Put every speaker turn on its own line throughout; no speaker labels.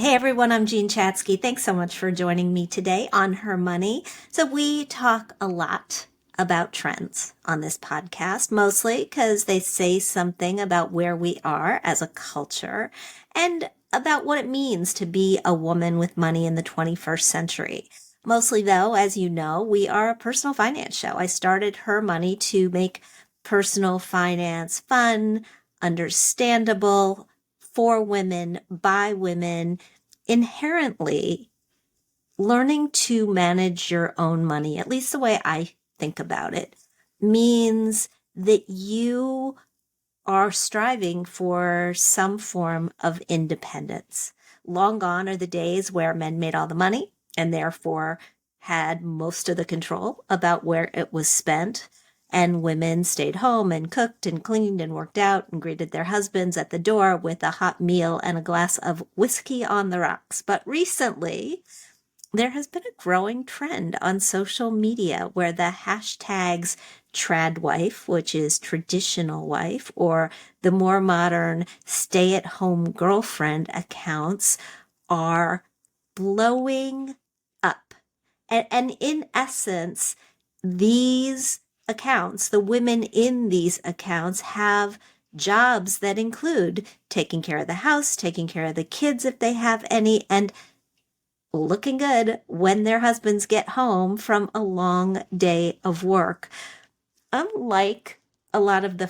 Hey everyone, I'm Jean Chatsky. Thanks so much for joining me today on Her Money. So we talk a lot about trends on this podcast, mostly because they say something about where we are as a culture and about what it means to be a woman with money in the 21st century. Mostly though, as you know, we are a personal finance show. I started Her Money to make personal finance fun, understandable, for women, by women. Inherently, learning to manage your own money, at least the way I think about it, means that you are striving for some form of independence. Long gone are the days where men made all the money and therefore had most of the control about where it was spent. And women stayed home and cooked and cleaned and worked out and greeted their husbands at the door with a hot meal and a glass of whiskey on the rocks. But recently, there has been a growing trend on social media where the hashtags Tradwife, which is traditional wife, or the more modern stay-at-home girlfriend accounts are blowing up. And in essence, these accounts, the women in these accounts have jobs that include taking care of the house, taking care of the kids if they have any, and looking good when their husbands get home from a long day of work. Unlike a lot of the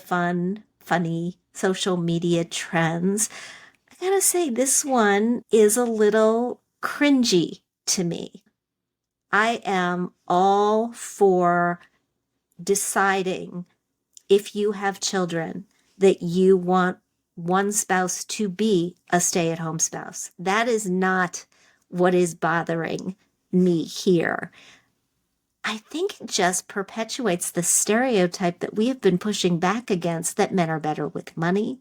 funny social media trends, I gotta say this one is a little cringy to me. I am all for deciding if you have children that you want one spouse to be a stay-at-home spouse. That is not what is bothering me here. I think it just perpetuates the stereotype that we have been pushing back against, that men are better with money,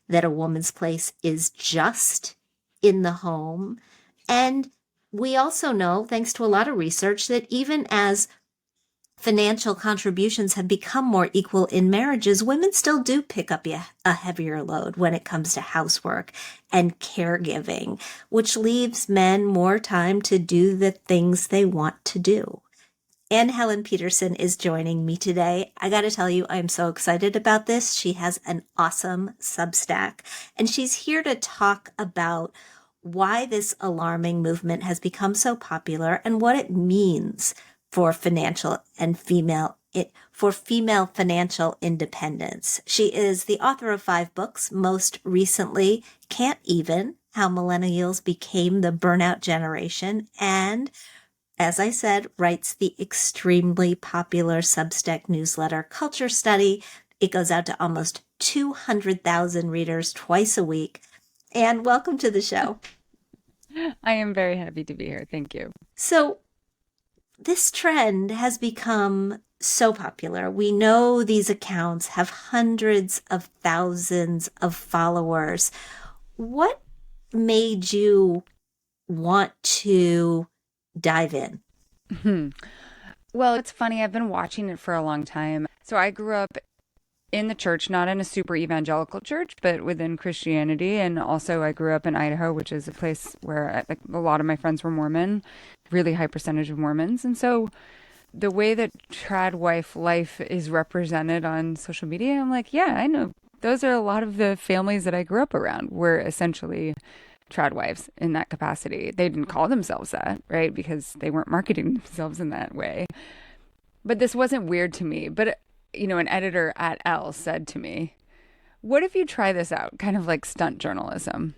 that a woman's place is just in the home. And we also know, thanks to a lot of research, that even as financial contributions have become more equal in marriages, women still do pick up a heavier load when it comes to housework and caregiving, which leaves men more time to do the things they want to do. And Helen Petersen is joining me today. I got to tell you, I'm so excited about this. She has an awesome Substack, and she's here to talk about why this alarming movement has become so popular and what it means for financial and female financial independence. She is the author of 5 books, most recently Can't Even: How Millennials Became the Burnout Generation, and, as I said, writes the extremely popular Substack newsletter Culture Study. It goes out to almost 200,000 readers twice a week. And welcome to the show.
I am very happy to be here. Thank you.
So, this trend has become so popular. We know these accounts have hundreds of thousands of followers. What made you want to dive in?
Well, it's funny. I've been watching it for a long time. So I grew up in the church, not in a super evangelical church, but within Christianity. And also, I grew up in Idaho, which is a place where like, a lot of my friends were Mormon, really high percentage of Mormons. And so the way that Tradwife life is represented on social media, I'm like, yeah, I know. Those are a lot of the families that I grew up around were essentially Tradwives in that capacity. They didn't call themselves that, right? Because they weren't marketing themselves in that way. But this wasn't weird to me. But, an editor at Elle said to me, what if you try this out? Kind of like stunt journalism.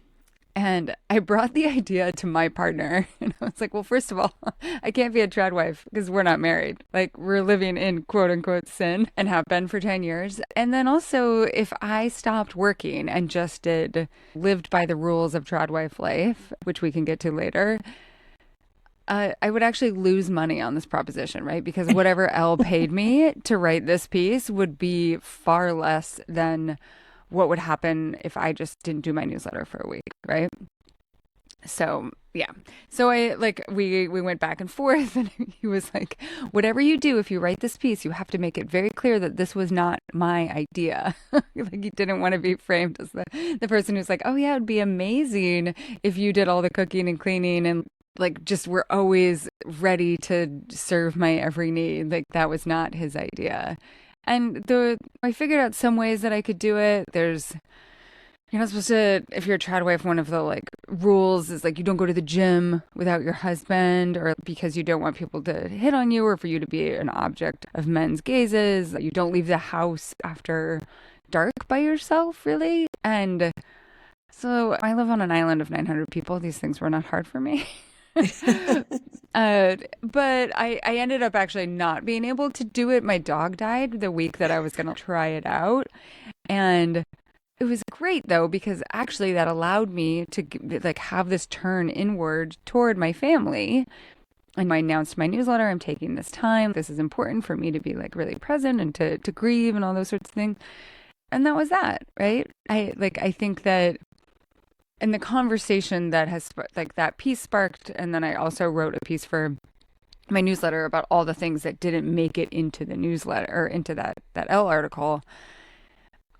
And I brought the idea to my partner. And I was like, well, first of all, I can't be a trad wife because we're not married. Like, we're living in quote unquote sin and have been for 10 years. And then also, if I stopped working and just lived by the rules of trad wife life, which we can get to later, I would actually lose money on this proposition, right? Because whatever Elle paid me to write this piece would be far less than what would happen if I just didn't do my newsletter for a week, right? So yeah. So I like we went back and forth and he was like, whatever you do, if you write this piece, you have to make it very clear that this was not my idea. Like he didn't want to be framed as the person who's like, oh yeah, it'd be amazing if you did all the cooking and cleaning and like just were always ready to serve my every need. Like that was not his idea. And I figured out some ways that I could do it. You're not supposed to, if you're a tradwife, one of the like rules is like you don't go to the gym without your husband, or because you don't want people to hit on you or for you to be an object of men's gazes. You don't leave the house after dark by yourself, really. And so I live on an island of 900 people. These things were not hard for me. But I ended up actually not being able to do it. My dog died the week that I was going to try it out. And it was great though, because actually that allowed me to like have this turn inward toward my family. And I announced my newsletter, I'm taking this time. This is important for me to be like really present and to grieve and all those sorts of things. And that was that, right? I think that in the conversation that has like that piece sparked, and then I also wrote a piece for my newsletter about all the things that didn't make it into the newsletter or into that Elle article.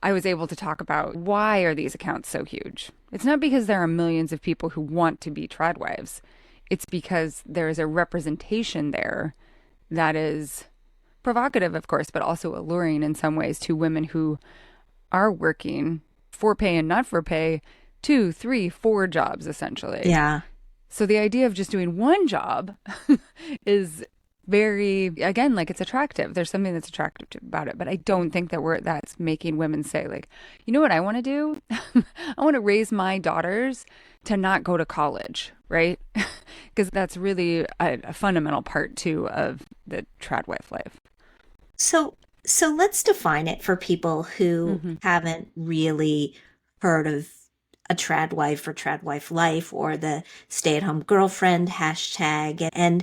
I was able to talk about why are these accounts so huge. It's not because there are millions of people who want to be tradwives. It's because there is a representation there that is provocative, of course, but also alluring in some ways to women who are working for pay and not for pay, 2, 3, 4 jobs, essentially.
Yeah.
So the idea of just doing one job is very, again, like it's attractive. There's something that's attractive about it, but I don't think that that's making women say like, you know what I want to do? I want to raise my daughters to not go to college, right? Because that's really a fundamental part too of the tradwife life.
So let's define it for people who haven't really heard of a tradwife or tradwife life or the stay-at-home girlfriend hashtag. And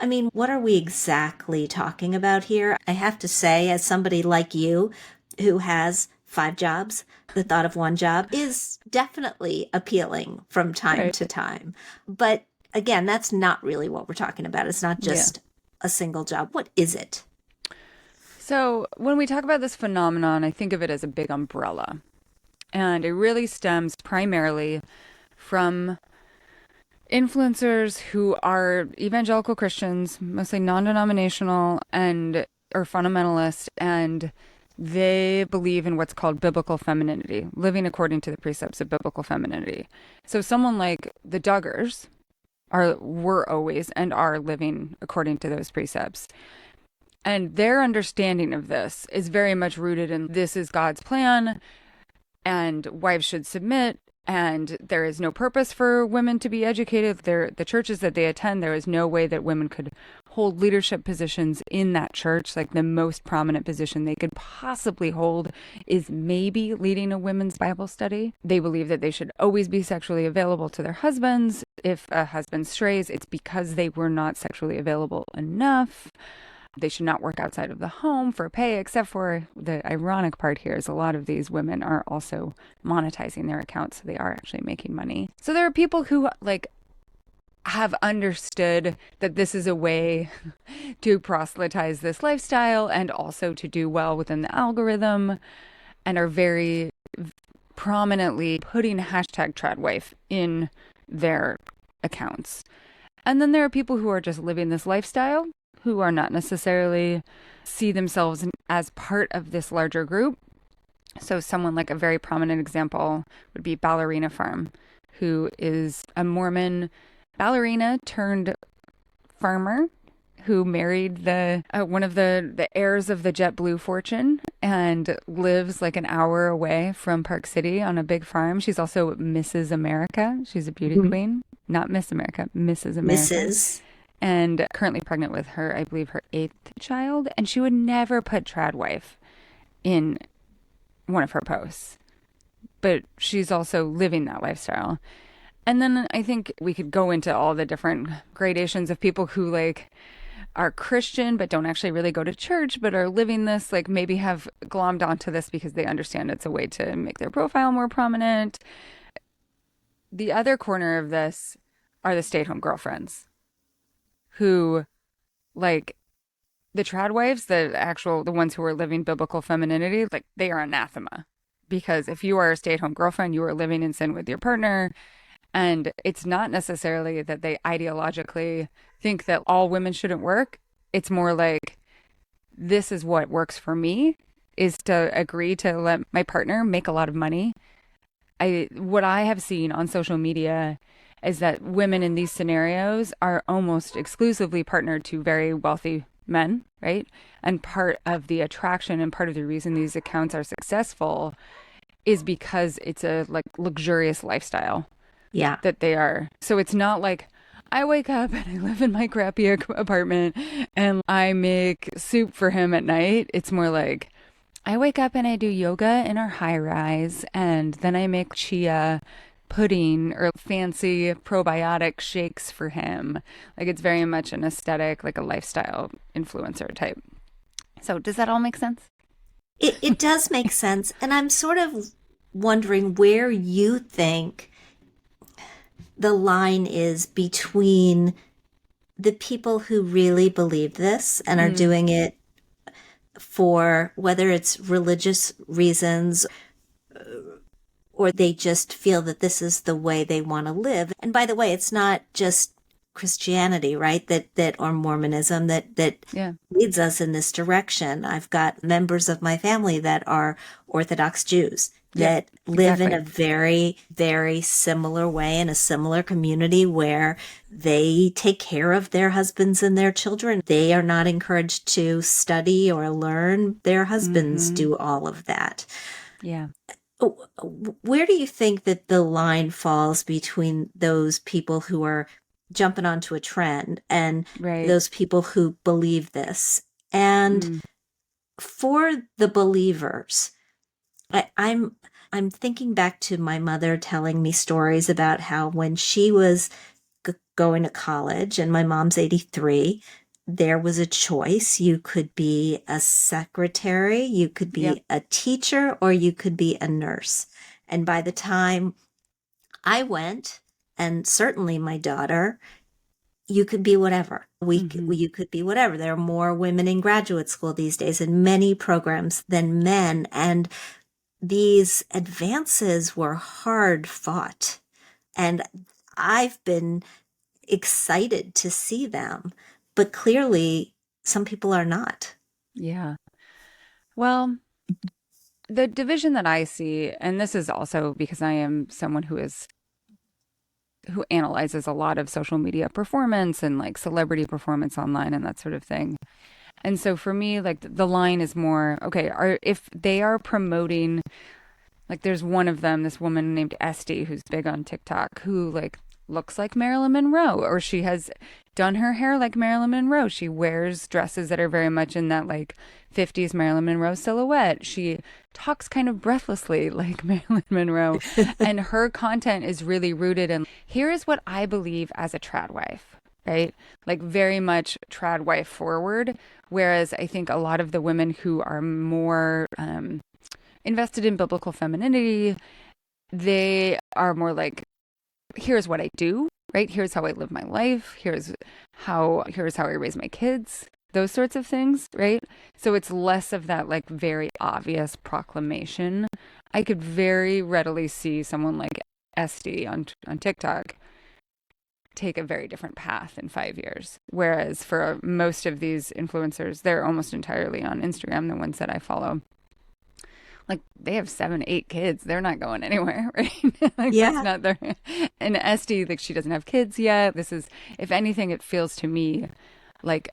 I mean, what are we exactly talking about here? I have to say, as somebody like you who has 5 jobs, the thought of one job is definitely appealing from time to time. But again, that's not really what we're talking about. It's not just a single job. What is it?
So when we talk about this phenomenon, I think of it as a big umbrella. And it really stems primarily from influencers who are evangelical Christians, mostly non-denominational and or fundamentalist, and they believe in what's called biblical femininity, living according to the precepts of biblical femininity. So someone like the Duggars were always and are living according to those precepts. And their understanding of this is very much rooted in this is God's plan and wives should submit. And there is no purpose for women to be educated. The churches that they attend, there is no way that women could hold leadership positions in that church. Like the most prominent position they could possibly hold is maybe leading a women's Bible study. They believe that they should always be sexually available to their husbands. If a husband strays, it's because they were not sexually available enough. They should not work outside of the home for pay, except for the ironic part here is a lot of these women are also monetizing their accounts, so they are actually making money. So there are people who like have understood that this is a way to proselytize this lifestyle and also to do well within the algorithm and are very prominently putting hashtag tradwife in their accounts. And then there are people who are just living this lifestyle who are not necessarily see themselves as part of this larger group. So someone like a very prominent example would be Ballerina Farm, who is a Mormon ballerina turned farmer who married the one of the heirs of the JetBlue fortune and lives like an hour away from Park City on a big farm. She's also Mrs. America. She's a beauty queen. Not Miss America, Mrs. America.
Mrs.
And currently pregnant with her, I believe, her 8th child. And she would never put tradwife in one of her posts. But she's also living that lifestyle. And then I think we could go into all the different gradations of people who like are Christian but don't actually really go to church but are living this, like maybe have glommed onto this because they understand it's a way to make their profile more prominent. the other corner of this are the stay-at-home girlfriends who, like, the tradwives, the ones who are living biblical femininity, like, they are anathema. Because if you are a stay-at-home girlfriend, you are living in sin with your partner. And it's not necessarily that they ideologically think that all women shouldn't work. It's more like, this is what works for me, is to agree to let my partner make a lot of money. What I have seen on social media is that women in these scenarios are almost exclusively partnered to very wealthy men, right? And part of the attraction and part of the reason these accounts are successful is because it's a like luxurious lifestyle
Yeah.
that they are. So it's not like I wake up and I live in my crappy apartment and I make soup for him at night. It's more like I wake up and I do yoga in our high rise, and then I make chia pudding or fancy probiotic shakes for him. Like, it's very much an aesthetic, like a lifestyle influencer type. So does that all make sense?
It does make sense. And I'm sort of wondering where you think the line is between the people who really believe this and are doing it for whether it's religious reasons or they just feel that this is the way they want to live. And by the way, it's not just Christianity, right? That or Mormonism that
Yeah.
leads us in this direction. I've got members of my family that are Orthodox Jews that live in a very, very similar way in a similar community where they take care of their husbands and their children. They are not encouraged to study or learn. Their husbands do all of that.
Yeah.
Where do you think that the line falls between those people who are jumping onto a trend and
Right.
those people who believe this? And for the believers, I'm thinking back to my mother telling me stories about how when she was going to college, and my mom's 83, there was a choice. You could be a secretary, you could be a teacher, or you could be a nurse. And by the time I went, and certainly my daughter, you could be whatever. You could be whatever. There are more women in graduate school these days in many programs than men. And these advances were hard fought. And I've been excited to see them. But clearly, some people are not.
Yeah. Well, the division that I see, and this is also because I am someone who analyzes a lot of social media performance and like celebrity performance online and that sort of thing. And so for me, like the line is more, okay, if they are promoting, like there's one of them, this woman named Esty, who's big on TikTok, who like looks like Marilyn Monroe, or she has done her hair like Marilyn Monroe. She wears dresses that are very much in that like 50s Marilyn Monroe silhouette. She talks kind of breathlessly like Marilyn Monroe. And her content is really rooted in, here is what I believe as a tradwife, right? Like very much tradwife forward. Whereas I think a lot of the women who are more invested in biblical femininity, they are more like, here's what I do, right? Here's how I live my life. Here's how I raise my kids. Those sorts of things, right? So it's less of that like very obvious proclamation. I could very readily see someone like Esty on TikTok take a very different path in 5 years. Whereas for most of these influencers, they're almost entirely on Instagram, the ones that I follow. Like they have 7, 8 kids. They're not going anywhere, right? Like that's not their. And Esty, like she doesn't have kids yet. This is, if anything, it feels to me like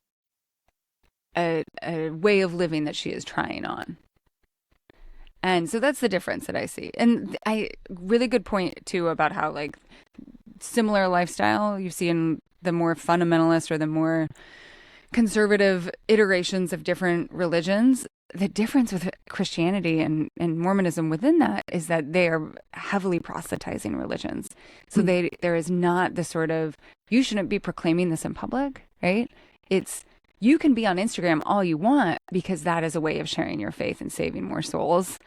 a way of living that she is trying on. And so that's the difference that I see. And really good point too about how like similar lifestyle you see in the more fundamentalist or the more conservative iterations of different religions. The difference with Christianity and Mormonism within that is that they are heavily proselytizing religions. So there is not the sort of, you shouldn't be proclaiming this in public, right? It's, you can be on Instagram all you want because that is a way of sharing your faith and saving more souls.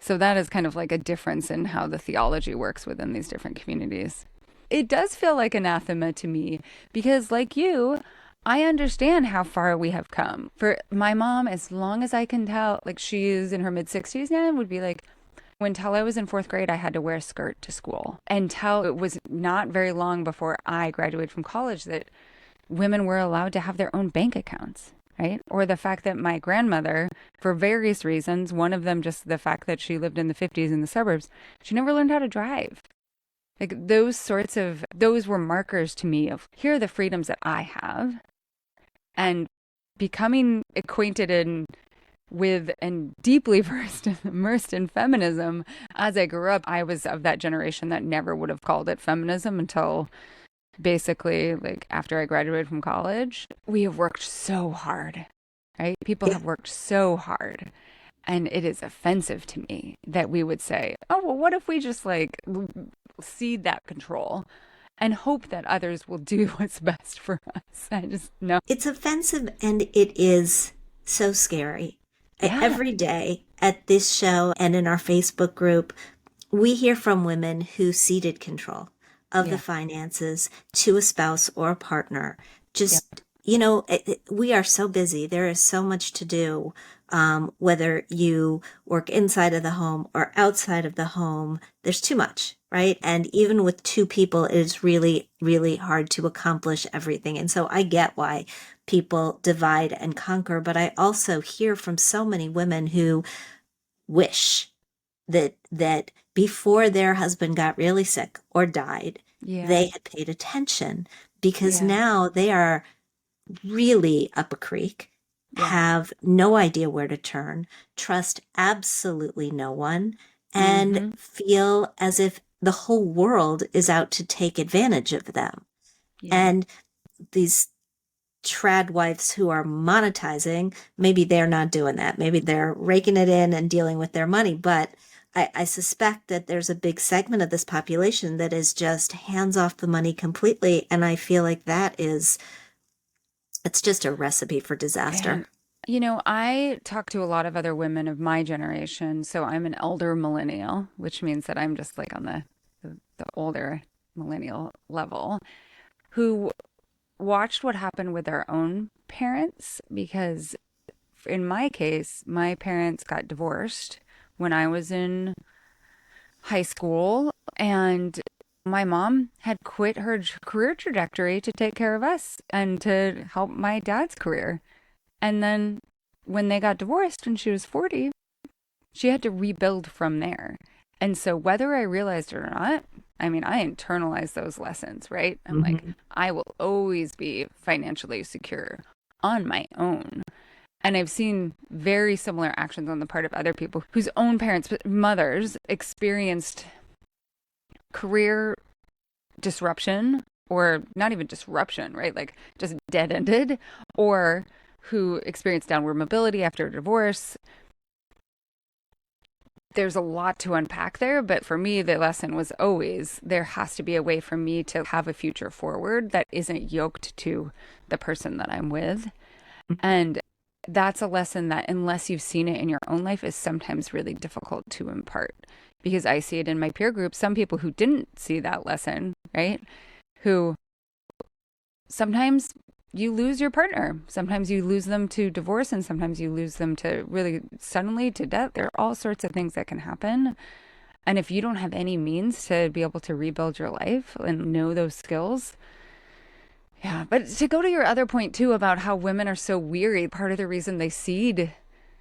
So that is kind of like a difference in how the theology works within these different communities. It does feel like anathema to me because, like you, I understand how far we have come. For my mom, as long as I can tell, like she is in her mid 60s now, would be like, until I was in fourth grade, I had to wear a skirt to school. Until it was not very long before I graduated from college that women were allowed to have their own bank accounts, right? Or the fact that my grandmother, for various reasons, one of them just the fact that she lived in the 50s in the suburbs, she never learned how to drive. Like those were markers to me of here are the freedoms that I have. And becoming acquainted with and deeply versed and immersed in feminism as I grew up, I was of that generation that never would have called it feminism until basically like after I graduated from college. We have worked so hard, right? People have worked so hard. And it is offensive to me that we would say, oh, well, what if we just like cede that control and hope that others will do what's best for us? I just know.
It's offensive and it is so scary.
Yeah.
Every day at this show and in our Facebook group, we hear from women who ceded control of the
Yeah.
finances to a spouse or a partner.
Yep.
Just, we are so busy. There is so much to do, whether you work inside of the home or outside of the home. There's too much, right? And even with two people, it is really, really hard to accomplish everything. And so I get why people divide and conquer, but I also hear from so many women who wish that before their husband got really sick or died,
Yeah.
they had paid attention because
Yeah.
now they are really up a creek,
Yeah.
have no idea where to turn, trust absolutely no one, and
Mm-hmm.
feel as if the whole world is out to take advantage of them.
Yeah.
And these tradwives who are monetizing, maybe they're not doing that. Maybe they're raking it in and dealing with their money. But I suspect that there's a big segment of this population that is just hands off the money completely. And I feel like it's just a recipe for disaster.
And, I talk to a lot of other women of my generation. So I'm an elder millennial, which means that I'm just like on the older millennial level who watched what happened with their own parents because in my case, my parents got divorced when I was in high school, and my mom had quit her career trajectory to take care of us and to help my dad's career. And then when they got divorced when she was 40, she had to rebuild from there. And so whether I realized it or not, I mean, I internalized those lessons, right? I'm like,
Mm-hmm.
I will always be financially secure on my own. And I've seen very similar actions on the part of other people whose own parents, mothers, experienced career disruption or not even disruption, right? Like just dead ended, or who experienced downward mobility after a divorce. There's a lot to unpack there, but for me, the lesson was always there has to be a way for me to have a future forward that isn't yoked to the person that I'm with. And that's a lesson that, unless you've seen it in your own life, is sometimes really difficult to impart. Because I see it in my peer group, some people who didn't see that lesson, right? Who sometimes you lose your partner. Sometimes you lose them to divorce, and sometimes you lose them to really suddenly to death. There are all sorts of things that can happen. And if you don't have any means to be able to rebuild your life and know those skills, yeah. But to go to your other point too about how women are so weary, part of the reason they cede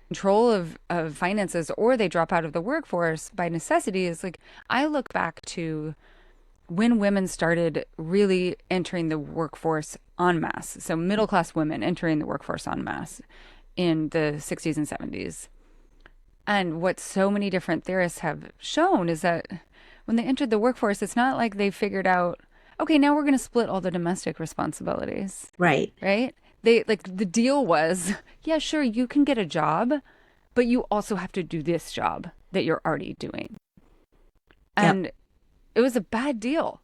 control of finances or they drop out of the workforce by necessity is like, I look back to when women started really entering the workforce en masse. So middle class women entering the workforce en masse in the 60s and 70s. And what so many different theorists have shown is that when they entered the workforce, it's not like they figured out, okay, now we're going to split all the domestic responsibilities,
Right.
right? They like the deal was, yeah, sure, you can get a job, but you also have to do this job that you're already doing.
Yep.
And it was a bad deal.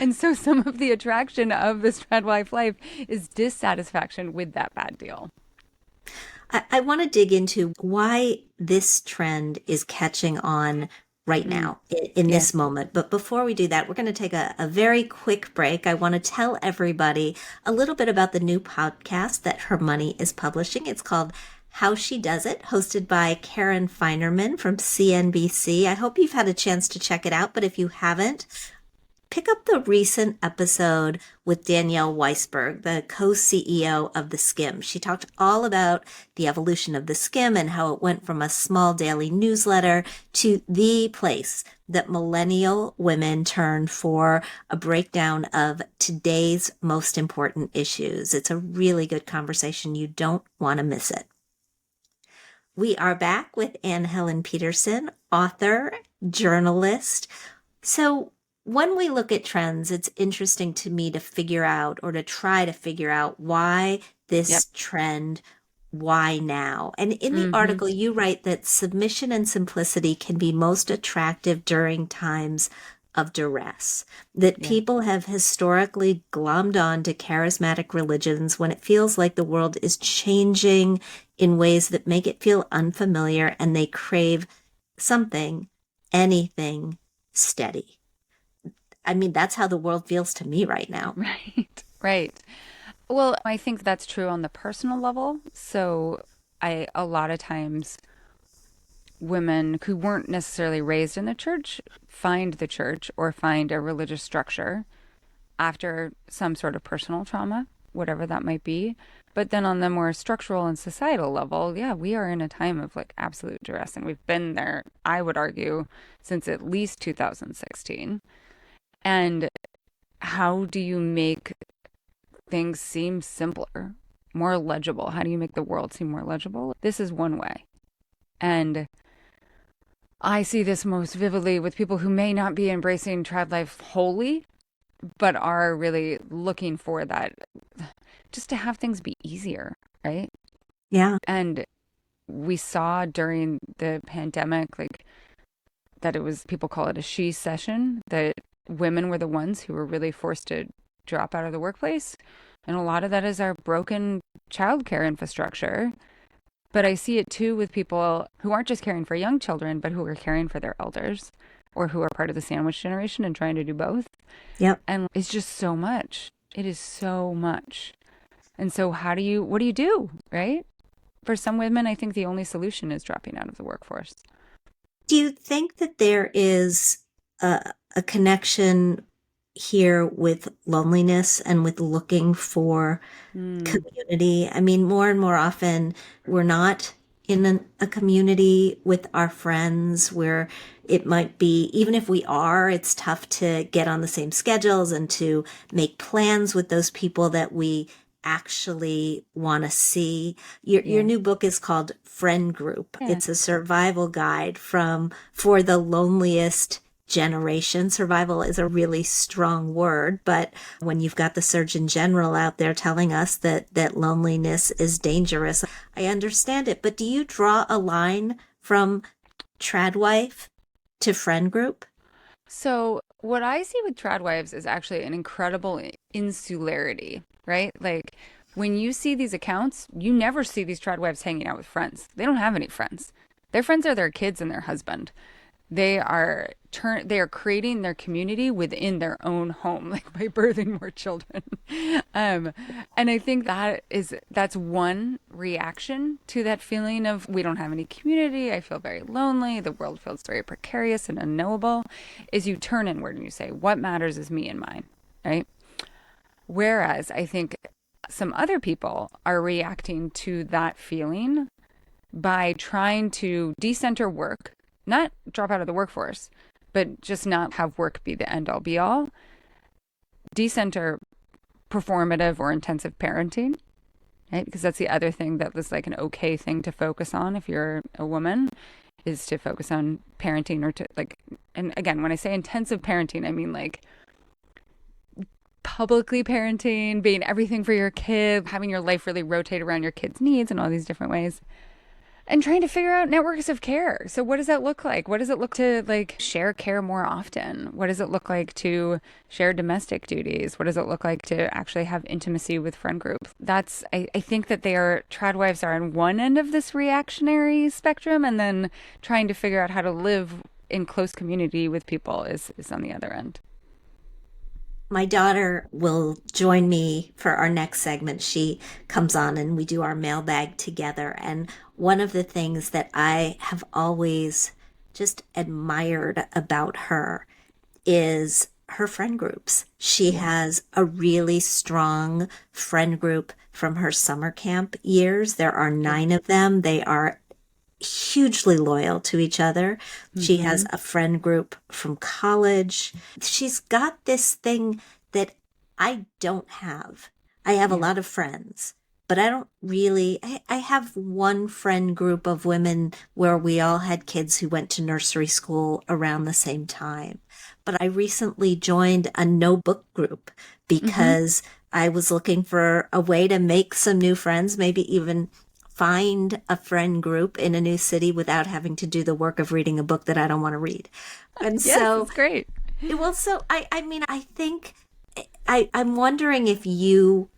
And so some of the attraction of this Tradwife life is dissatisfaction with that bad deal.
I want to dig into why this trend is catching on right
Mm,
now in
yeah.
this moment. But before we do that, we're going to take a very quick break. I want to tell everybody a little bit about the new podcast that Her Money is publishing. It's called How She Does It, hosted by Karen Feinerman from CNBC. I hope you've had a chance to check it out, but if you haven't, pick up the recent episode with Danielle Weisberg, the co-CEO of The Skim. She talked all about the evolution of The Skim and how it went from a small daily newsletter to the place that millennial women turn for a breakdown of today's most important issues. It's a really good conversation. You don't want to miss it. We are back with Helen Petersen, author, journalist. So when we look at trends, it's interesting to me to figure out or to try to figure out why
Yep.
this trend, why now? And in the
Hmm.
article, you write that submission and simplicity can be most attractive during times of duress, that
Yeah.
people have historically glommed on to charismatic religions when it feels like the world is changing in ways that make it feel unfamiliar and they crave something, anything steady. I mean, that's how the world feels to me right now.
Right. Right. Well, I think that's true on the personal level. So a lot of times women who weren't necessarily raised in the church find the church or find a religious structure after some sort of personal trauma, whatever that might be. But then on the more structural and societal level, yeah, we are in a time of like absolute duress. And we've been there, I would argue, since at least 2016. And how do you make things seem simpler, more legible? How do you make the world seem more legible? This is one way. And I see this most vividly with people who may not be embracing Tradwife wholly, but are really looking for that just to have things be easier, right?
Yeah.
And we saw during the pandemic, like that it was, people call it a she session, that women were the ones who were really forced to drop out of the workplace. And a lot of that is our broken childcare infrastructure. But I see it too with people who aren't just caring for young children, but who are caring for their elders or who are part of the sandwich generation and trying to do both.
Yep.
And it's just so much. It is so much. And so what do you do, right? For some women, I think the only solution is dropping out of the workforce.
Do you think that there is a connection here with loneliness and with looking for
Mm,
community? I mean, more and more often, we're not in a community with our friends where it might be, even if we are, it's tough to get on the same schedules and to make plans with those people that we actually want to see. Your
yeah.
new book is called Friend Group.
Yeah.
It's a survival guide for the loneliest generation. Survival is a really strong word, but when you've got the Surgeon General out there telling us that loneliness is dangerous, I understand it. But do you draw a line from Tradwife to Friend Group?
So what I see with tradwives is actually an incredible insularity, right? Like when you see these accounts, you never see these tradwives hanging out with friends. They don't have any friends. Their friends are their kids and their husband. They are creating their community within their own home, like by birthing more children. Um, and I think that's one reaction to that feeling of we don't have any community. I feel very lonely. The world feels very precarious and unknowable. Is you turn inward and you say, what matters is me and mine, right? Whereas I think some other people are reacting to that feeling by trying to decenter work, not drop out of the workforce, but just not have work be the end all be all. Decenter performative or intensive parenting, right? Because that's the other thing that was like an okay thing to focus on if you're a woman is to focus on parenting or to like, and again, when I say intensive parenting, I mean like publicly parenting, being everything for your kid, having your life really rotate around your kid's needs in all these different ways. and trying to figure out networks of care. So what does that look like? What does it look to like share care more often? What does it look like to share domestic duties? What does it look like to actually have intimacy with friend groups? I think that tradwives are on one end of this reactionary spectrum, and then trying to figure out how to live in close community with people is on the other end.
My daughter will join me for our next segment. She comes on and we do our mailbag together. And one of the things that I have always just admired about her is her friend groups. She has a really strong friend group from her summer camp years. There are 9 of them. They are hugely loyal to each other. She has a friend group from college. She's got this thing that I don't have. I have a lot of friends, but I don't really, I have one friend group of women where we all had kids who went to nursery school around the same time. But I recently joined a no book group because I was looking for a way to make some new friends, maybe even find a friend group in a new city without having to do the work of reading a book that I don't want to read. And
Yes,
so
it's great.
well, so I mean, I think I'm wondering if you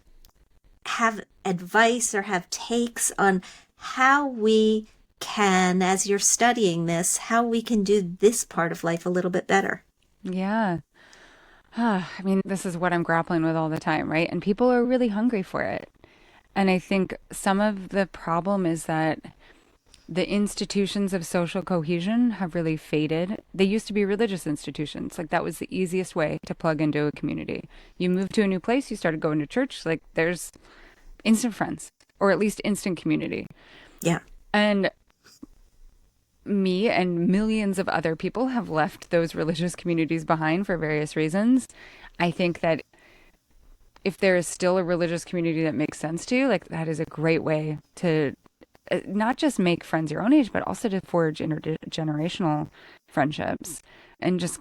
have advice or have takes on how we can, as you're studying this, how we can do this part of life a little bit better.
Yeah. I mean, this is what I'm grappling with all the time, right? And people are really hungry for it. And I think some of the problem is that the institutions of social cohesion have really faded. They used to be religious institutions. Like that was the easiest way to plug into a community. You moved to a new place, you started going to church, like there's instant friends, or at least instant community.
Yeah.
And me and millions of other people have left those religious communities behind for various reasons. I think that if there is still a religious community that makes sense to you, like that is a great way to not just make friends your own age, but also to forge intergenerational friendships. And just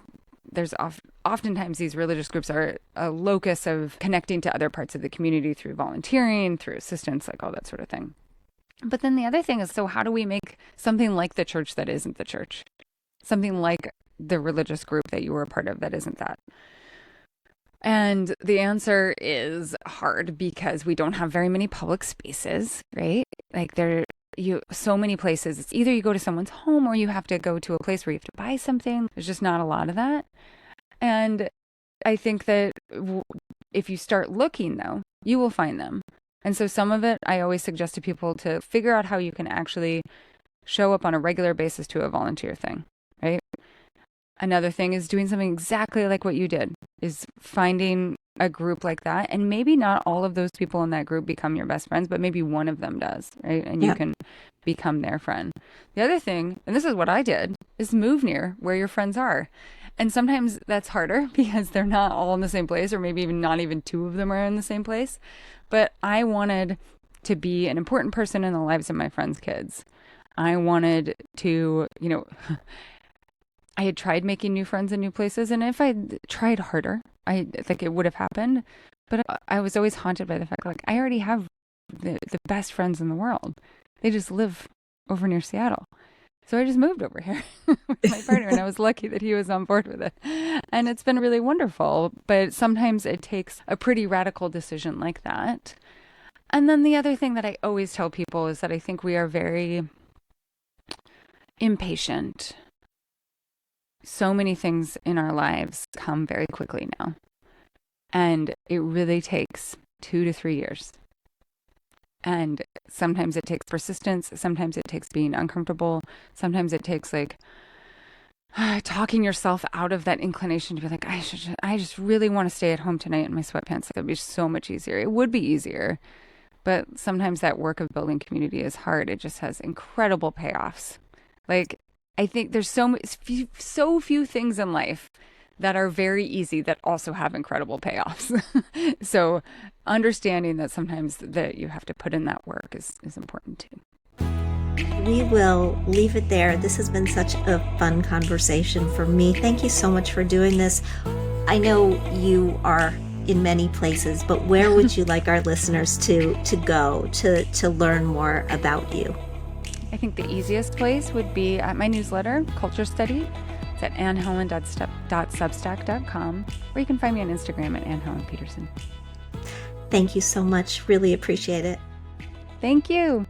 oftentimes these religious groups are a locus of connecting to other parts of the community through volunteering, through assistance, like all that sort of thing. But then the other thing is, so how do we make something like the church that isn't the church? Something like the religious group that you were a part of that isn't that? And the answer is hard because we don't have very many public spaces, right? Like so many places. It's either you go to someone's home or you have to go to a place where you have to buy something. There's just not a lot of that. And I think that if you start looking, though, you will find them. And so some of it, I always suggest to people to figure out how you can actually show up on a regular basis to a volunteer thing, right? Another thing is doing something exactly like what you did, is finding a group like that. And maybe not all of those people in that group become your best friends, but maybe one of them does, right? And you can become their friend. The other thing, and this is what I did, is move near where your friends are. And sometimes that's harder because they're not all in the same place, or maybe even not even 2 of them are in the same place. But I wanted to be an important person in the lives of my friends' kids. I wanted to, I had tried making new friends in new places, and if I tried harder, I think it would have happened. But I was always haunted by the fact, like, I already have the best friends in the world. They just live over near Seattle. So I just moved over here with my partner, and I was lucky that he was on board with it. And it's been really wonderful. But sometimes it takes a pretty radical decision like that. And then the other thing that I always tell people is that I think we are very impatient. So many things in our lives come very quickly now. And it really takes 2 to 3 years. And sometimes it takes persistence. Sometimes it takes being uncomfortable. Sometimes it takes talking yourself out of that inclination to be like, I just really want to stay at home tonight in my sweatpants. It would be so much easier. It would be easier. But sometimes that work of building community is hard. It just has incredible payoffs. Like, I think there's so few things in life that are very easy that also have incredible payoffs. So understanding that sometimes that you have to put in that work is important too.
We will leave it there. This has been such a fun conversation for me. Thank you so much for doing this. I know you are in many places, but where would you like our listeners to go to learn more about you?
I think the easiest place would be at my newsletter, Culture Study. It's at annhelen.substack.com, or you can find me on Instagram at @AnnHelenPetersen.
Thank you so much. Really appreciate it.
Thank you.